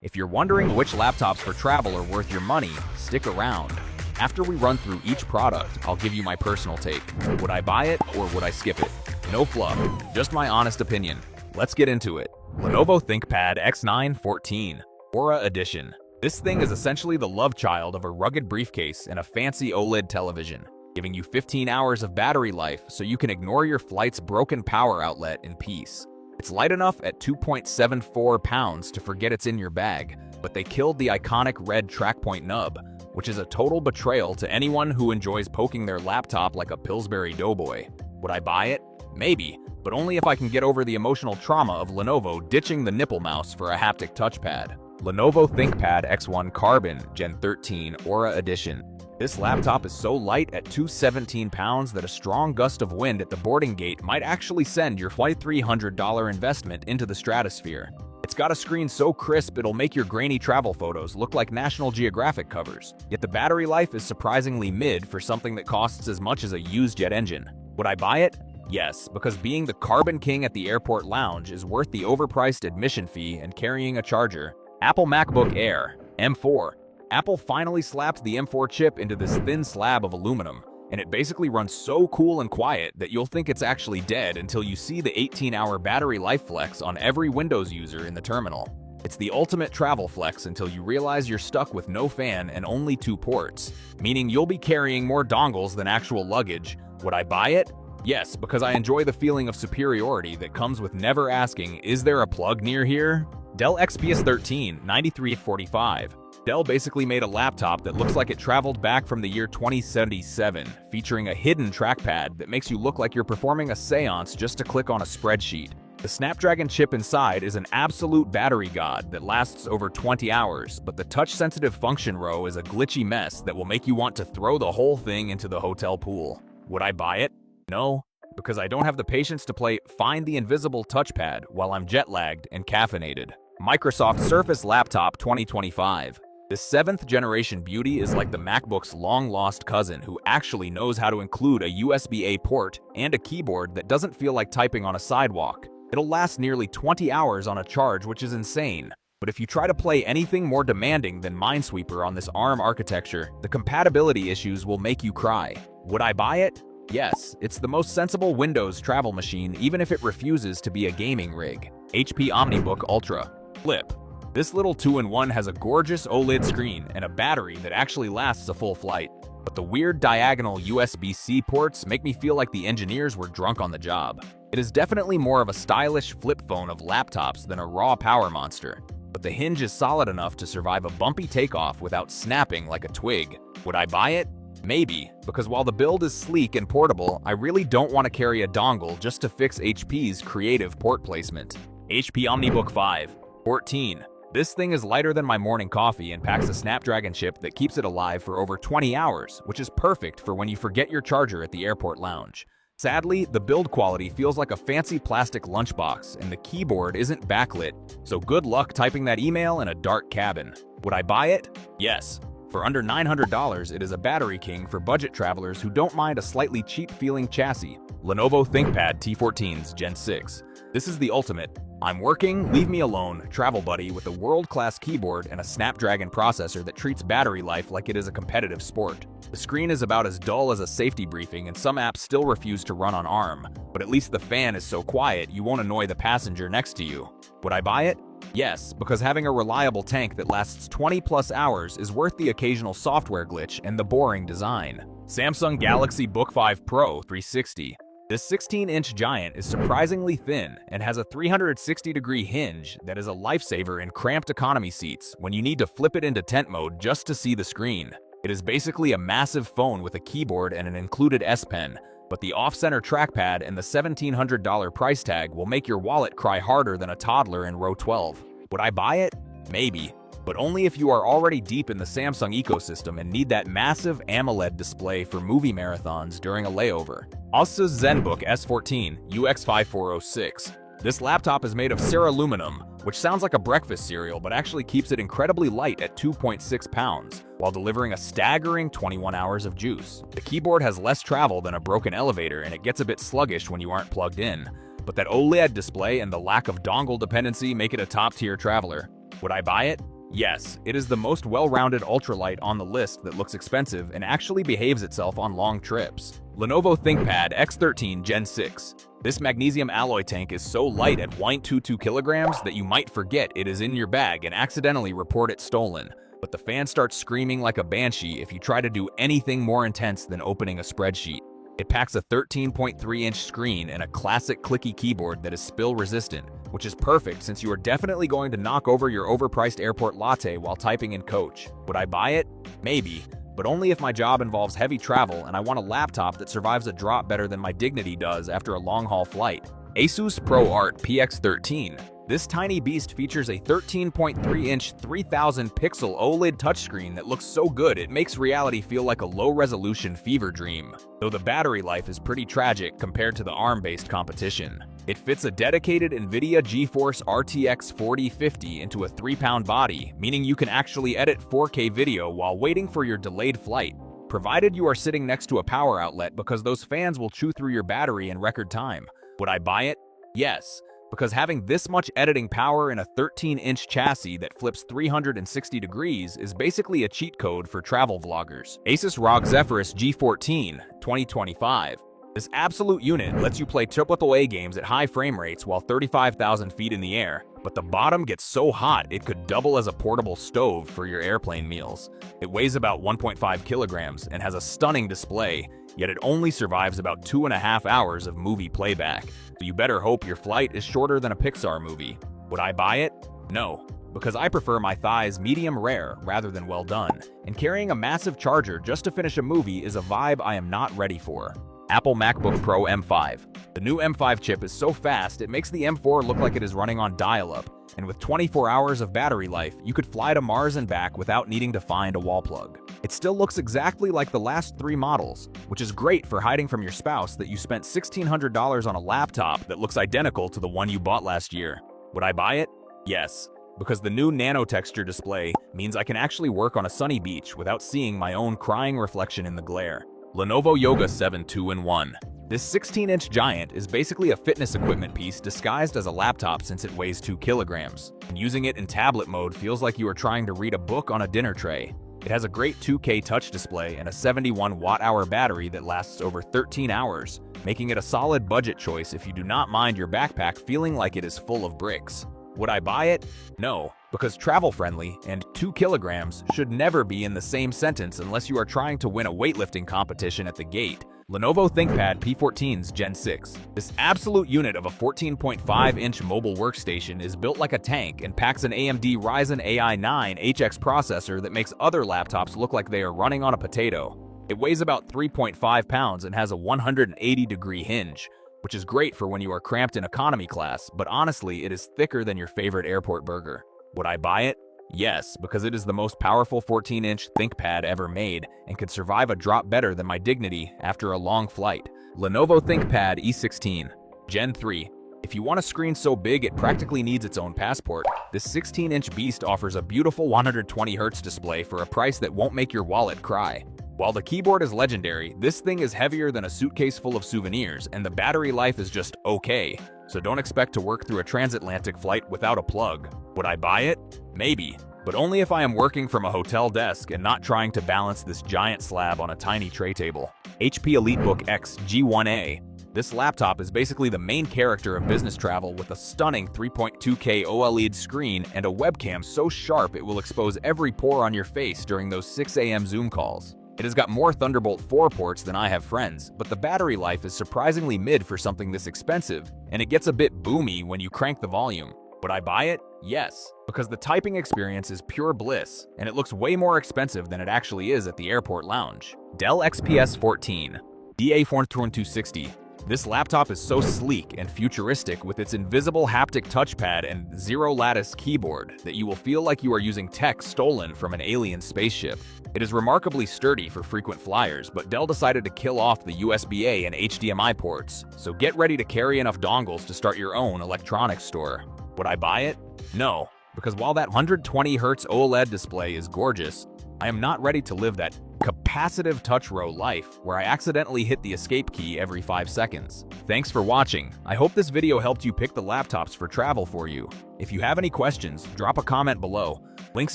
If you're wondering which laptops for travel are worth your money, stick around. After we run through each product, I'll give you my personal take. Would I buy it or would I skip it? No fluff, just my honest opinion. Let's get into it. Lenovo ThinkPad X9 14 Aura Edition. This thing is essentially the love child of a rugged briefcase and a fancy OLED television, giving you 15 hours of battery life so you can ignore your flight's broken power outlet in peace. It's light enough at 2.74 pounds to forget it's in your bag, but they killed the iconic red trackpoint nub, which is a total betrayal to anyone who enjoys poking their laptop like a Pillsbury Doughboy. Would I buy it? Maybe, but only if I can get over the emotional trauma of Lenovo ditching the nipple mouse for a haptic touchpad. Lenovo ThinkPad X1 Carbon Gen 13 Aura Edition. This laptop is so light at 217 pounds that a strong gust of wind at the boarding gate might actually send your flight $300 investment into the stratosphere. It's got a screen so crisp it'll make your grainy travel photos look like National Geographic covers, yet the battery life is surprisingly mid for something that costs as much as a used jet engine. Would I buy it? Yes, because being the Carbon King at the airport lounge is worth the overpriced admission fee and carrying a charger. Apple MacBook Air M4. Apple finally slapped the M4 chip into this thin slab of aluminum, and it basically runs so cool and quiet that you'll think it's actually dead until you see the 18-hour battery life flex on every Windows user in the terminal. It's the ultimate travel flex until you realize you're stuck with no fan and only 2 ports, meaning you'll be carrying more dongles than actual luggage. Would I buy it? Yes, because I enjoy the feeling of superiority that comes with never asking, is there a plug near here? Dell XPS 13 9345. Dell basically made a laptop that looks like it traveled back from the year 2077, featuring a hidden trackpad that makes you look like you're performing a seance just to click on a spreadsheet. The Snapdragon chip inside is an absolute battery god that lasts over 20 hours, but the touch-sensitive function row is a glitchy mess that will make you want to throw the whole thing into the hotel pool. Would I buy it? No, because I don't have the patience to play Find the Invisible Touchpad while I'm jet-lagged and caffeinated. Microsoft Surface Laptop 2025. This 7th generation beauty is like the MacBook's long-lost cousin who actually knows how to include a USB-A port and a keyboard that doesn't feel like typing on a sidewalk. It'll last nearly 20 hours on a charge, which is insane. But if you try to play anything more demanding than Minesweeper on this ARM architecture, the compatibility issues will make you cry. Would I buy it? Yes, it's the most sensible Windows travel machine even if it refuses to be a gaming rig. HP OmniBook Ultra. Flip. This little 2-in-1 has a gorgeous OLED screen and a battery that actually lasts a full flight. But the weird diagonal USB-C ports make me feel like the engineers were drunk on the job. It is definitely more of a stylish flip phone of laptops than a raw power monster. But the hinge is solid enough to survive a bumpy takeoff without snapping like a twig. Would I buy it? Maybe, because while the build is sleek and portable, I really don't want to carry a dongle just to fix HP's creative port placement. HP OmniBook 5 14. This thing is lighter than my morning coffee and packs a Snapdragon chip that keeps it alive for over 20 hours, which is perfect for when you forget your charger at the airport lounge. Sadly, the build quality feels like a fancy plastic lunchbox and the keyboard isn't backlit, so good luck typing that email in a dark cabin. Would I buy it? Yes. For under $900, it is a battery king for budget travelers who don't mind a slightly cheap-feeling chassis. Lenovo ThinkPad T14s Gen 6. This is the ultimate, I'm working, leave me alone, travel buddy with a world-class keyboard and a Snapdragon processor that treats battery life like it is a competitive sport. The screen is about as dull as a safety briefing and some apps still refuse to run on ARM, but at least the fan is so quiet you won't annoy the passenger next to you. Would I buy it? Yes, because having a reliable tank that lasts 20+ hours is worth the occasional software glitch and the boring design. Samsung Galaxy Book 5 Pro 360. This 16-inch giant is surprisingly thin and has a 360-degree hinge that is a lifesaver in cramped economy seats when you need to flip it into tent mode just to see the screen. It is basically a massive phone with a keyboard and an included S Pen, but the off-center trackpad and the $1,700 price tag will make your wallet cry harder than a toddler in row 12. Would I buy it? Maybe, but only if you are already deep in the Samsung ecosystem and need that massive AMOLED display for movie marathons during a layover. Asus ZenBook S14 UX5406. This laptop is made of ceraluminum, which sounds like a breakfast cereal but actually keeps it incredibly light at 2.6 pounds, while delivering a staggering 21 hours of juice. The keyboard has less travel than a broken elevator and it gets a bit sluggish when you aren't plugged in, but that OLED display and the lack of dongle dependency make it a top-tier traveler. Would I buy it? Yes, it is the most well-rounded ultralight on the list that looks expensive and actually behaves itself on long trips. Lenovo ThinkPad X13 Gen 6. This magnesium alloy tank is so light at 1.22 kilograms that you might forget it is in your bag and accidentally report it stolen. But the fan starts screaming like a banshee if you try to do anything more intense than opening a spreadsheet. It packs a 13.3-inch screen and a classic clicky keyboard that is spill-resistant, which is perfect since you are definitely going to knock over your overpriced airport latte while typing in Coach. Would I buy it? Maybe, but only if my job involves heavy travel and I want a laptop that survives a drop better than my Dignity does after a long-haul flight. Asus ProArt PX13. This tiny beast features a 13.3-inch 3000-pixel OLED touchscreen that looks so good it makes reality feel like a low-resolution fever dream, though the battery life is pretty tragic compared to the ARM-based competition. It fits a dedicated NVIDIA GeForce RTX 4050 into a 3-pound body, meaning you can actually edit 4K video while waiting for your delayed flight, provided you are sitting next to a power outlet because those fans will chew through your battery in record time. Would I buy it? Yes, because having this much editing power in a 13-inch chassis that flips 360 degrees is basically a cheat code for travel vloggers. Asus ROG Zephyrus G14 2025. This absolute unit lets you play AAA games at high frame rates while 35,000 feet in the air, but the bottom gets so hot it could double as a portable stove for your airplane meals. It weighs about 1.5 kilograms and has a stunning display, yet it only survives about 2.5 hours of movie playback, so you better hope your flight is shorter than a Pixar movie. Would I buy it? No, because I prefer my thighs medium rare rather than well done, and carrying a massive charger just to finish a movie is a vibe I am not ready for. Apple MacBook Pro M5. The new M5 chip is so fast it makes the M4 look like it is running on dial-up, and with 24 hours of battery life, you could fly to Mars and back without needing to find a wall plug. It still looks exactly like the last 3 models, which is great for hiding from your spouse that you spent $1,600 on a laptop that looks identical to the one you bought last year. Would I buy it? Yes, because the new nano texture display means I can actually work on a sunny beach without seeing my own crying reflection in the glare. Lenovo Yoga 7 2-in-1. This 16-inch giant is basically a fitness equipment piece disguised as a laptop since it weighs 2 kilograms, and using it in tablet mode feels like you are trying to read a book on a dinner tray. It has a great 2K touch display and a 71 watt-hour battery that lasts over 13 hours, making it a solid budget choice if you do not mind your backpack feeling like it is full of bricks. Would I buy it? No, because travel-friendly and 2 kilograms should never be in the same sentence unless you are trying to win a weightlifting competition at the gate. Lenovo ThinkPad P14's Gen 6. This absolute unit of a 14.5-inch mobile workstation is built like a tank and packs an AMD Ryzen AI 9 HX processor that makes other laptops look like they are running on a potato. It weighs about 3.5 pounds and has a 180-degree hinge, which is great for when you are cramped in economy class, but honestly, it is thicker than your favorite airport burger. Would I buy it? Yes, because it is the most powerful 14-inch ThinkPad ever made and can survive a drop better than my Dignity after a long flight. Lenovo ThinkPad E16 Gen 3. If you want a screen so big it practically needs its own passport, this 16-inch beast offers a beautiful 120Hz display for a price that won't make your wallet cry. While the keyboard is legendary, this thing is heavier than a suitcase full of souvenirs, and the battery life is just okay, so don't expect to work through a transatlantic flight without a plug. Would I buy it? Maybe, but only if I am working from a hotel desk and not trying to balance this giant slab on a tiny tray table. HP EliteBook X G1A. This laptop is basically the main character of business travel with a stunning 3.2K OLED screen and a webcam so sharp it will expose every pore on your face during those 6 a.m. Zoom calls. It has got more Thunderbolt 4 ports than I have friends, but the battery life is surprisingly mid for something this expensive, and it gets a bit boomy when you crank the volume. Would I buy it? Yes, because the typing experience is pure bliss, and it looks way more expensive than it actually is at the airport lounge. Dell XPS 14 DA4260. This laptop is so sleek and futuristic with its invisible haptic touchpad and zero-lattice keyboard that you will feel like you are using tech stolen from an alien spaceship. It is remarkably sturdy for frequent flyers, but Dell decided to kill off the USB-A and HDMI ports, so get ready to carry enough dongles to start your own electronics store. Would I buy it? No, because while that 120Hz OLED display is gorgeous, I am not ready to live that capacitive touch row life where I accidentally hit the escape key every 5 seconds. Thanks for watching. I hope this video helped you pick the laptops for travel for you. If you have any questions, drop a comment below. Links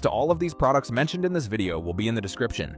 to all of these products mentioned in this video will be in the description.